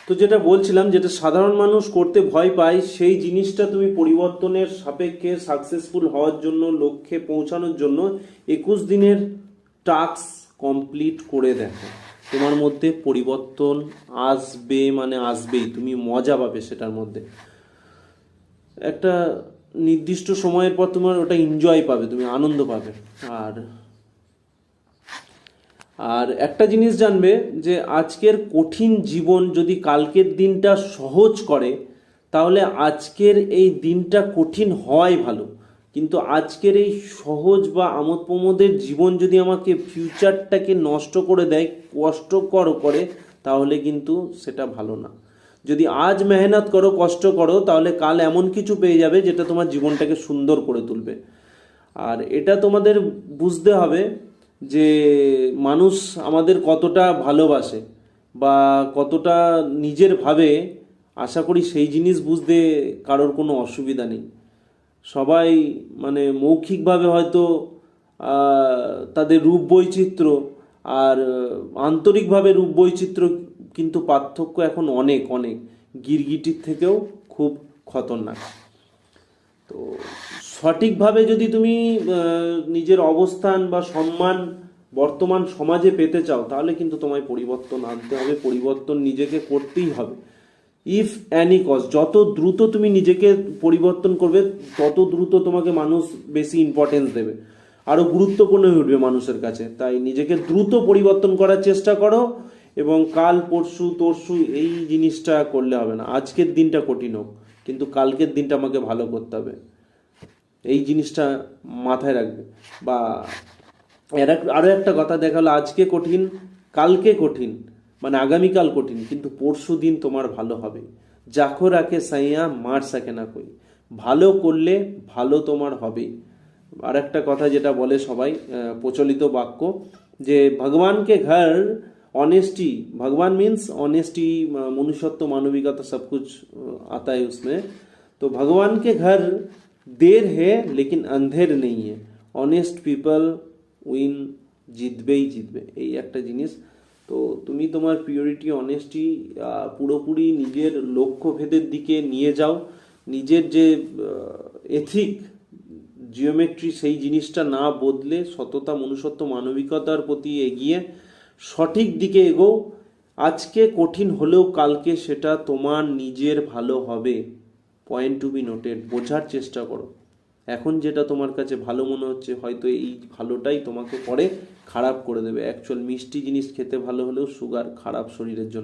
তো যেটা বলছিলাম, যেটা সাধারণ মানুষ করতে ভয় পায় সেই জিনিসটা তুমি পরিবর্তনের সাপেক্ষে সাকসেসফুল হওয়ার জন্য, লক্ষ্যে পৌঁছানোর জন্য 21 দিনের টাস্ক কমপ্লিট করে দেখো। তোমার মধ্যে পরিবর্তন আসবে, মানে আসবেই, তুমি মজা পাবে সেটার মধ্যে। একটা নির্দিষ্ট সময়ের পর তোমার ওটা এনজয় পাবে, তুমি আনন্দ পাবে। আর আর একটা জিনিস জানবে, যে আজকের কঠিন জীবন যদি কালকের দিনটা সহজ করে, তাহলে আজকের এই দিনটা কঠিন হওয়াই ভালো। কিন্তু আজকের এই সহজ বা আমোদ প্রমোদের জীবন যদি আমাকে ফিউচারটাকে নষ্ট করে দেয়, কষ্টকর করে, তাহলে কিন্তু সেটা ভালো না। যদি আজ মেহনত করো, কষ্ট করো, তাহলে কাল এমন কিছু পেয়ে যাবে যেটা তোমার জীবনটাকে সুন্দর করে তুলবে। আর এটা তোমাদের বুঝতে হবে যে মানুষ আমাদের কতটা ভালোবাসে বা কতটা নিজের ভাবে। আশা করি সেই জিনিস বুঝতে কারোর কোনো অসুবিধা নেই। সবাই মানে মৌখিকভাবে হয়তো তাদের রূপ বৈচিত্র্য আর আন্তরিকভাবে রূপ বৈচিত্র্য, কিন্তু পার্থক্য এখন অনেক অনেক, গিরগিটির থেকেও খুব খতরনাক। তো সঠিকভাবে যদি তুমি নিজের অবস্থান বা সম্মান বর্তমান সমাজে পেতে চাও, তাহলে কিন্তু তোমায় পরিবর্তন আনতে হবে, পরিবর্তন নিজেকে করতেই হবে। ইফ অ্যানি কজ, যত দ্রুত তুমি নিজেকে পরিবর্তন করবে, তত দ্রুত তোমাকে মানুষ বেশি ইম্পর্টেন্স দেবে, আরও গুরুত্বপূর্ণ হয়ে উঠবে মানুষের কাছে। তাই নিজেকে দ্রুত পরিবর্তন করার চেষ্টা করো, এবং কাল পরশু তরশু এই জিনিসটা করলে হবে না। আজকের দিনটা কঠিন হোক, কিন্তু কালকের দিনটা আমাকে ভালো করতে হবে, এই জিনিসটা মাথায় রাখবে। বা আরও একটা কথা দেখালো, আজকে কঠিন, কালকে কঠিন, মানে আগামীকাল কঠিন, কিন্তু পরশু দিন তোমার ভালো হবে। যাখো রাখে সাইয়া মার সাকে না কই, ভালো করলে ভালো তোমার হবেই। আর একটা কথা যেটা বলে সবাই, প্রচলিত বাক্য, যে ভগবানকে ঘর ऑनेस्टी, भगवान मीन्स ऑनेस्टी, मनुष्यत्व मानविकता सब कुछ आता है उसमें। तो भगवान के घर देर है लेकिन अंधेर नहीं है, অনেস্ট পিপল উইন, জিতবেই জিতবে, এই একটা জিনিস। তো তুমি তোমার পিওরিটি, অনেস্টি পুরোপুরি নিজের লক্ষ্য ভেদের দিকে নিয়ে যাও। নিজের যে এথিক জিওমেট্রি, সেই জিনিসটা না বদলে সততা, মনুষ্যত্ব, মানবিকতার প্রতি এগিয়ে সঠিক দিকে এগো। আজকে কঠিন হলেও কালকে সেটা তোমার নিজের ভালো হবে। পয়েন্ট টু বি নোটেড, বোঝার চেষ্টা করো। এখন যেটা তোমার কাছে ভালো মনে হচ্ছে, হয়তো এই ভালোটাই তোমাকে পরে খারাপ করে দেবে। অ্যাকচুয়াল মিষ্টি জিনিস খেতে ভালো হলেও সুগার খারাপ শরীরের জন্য।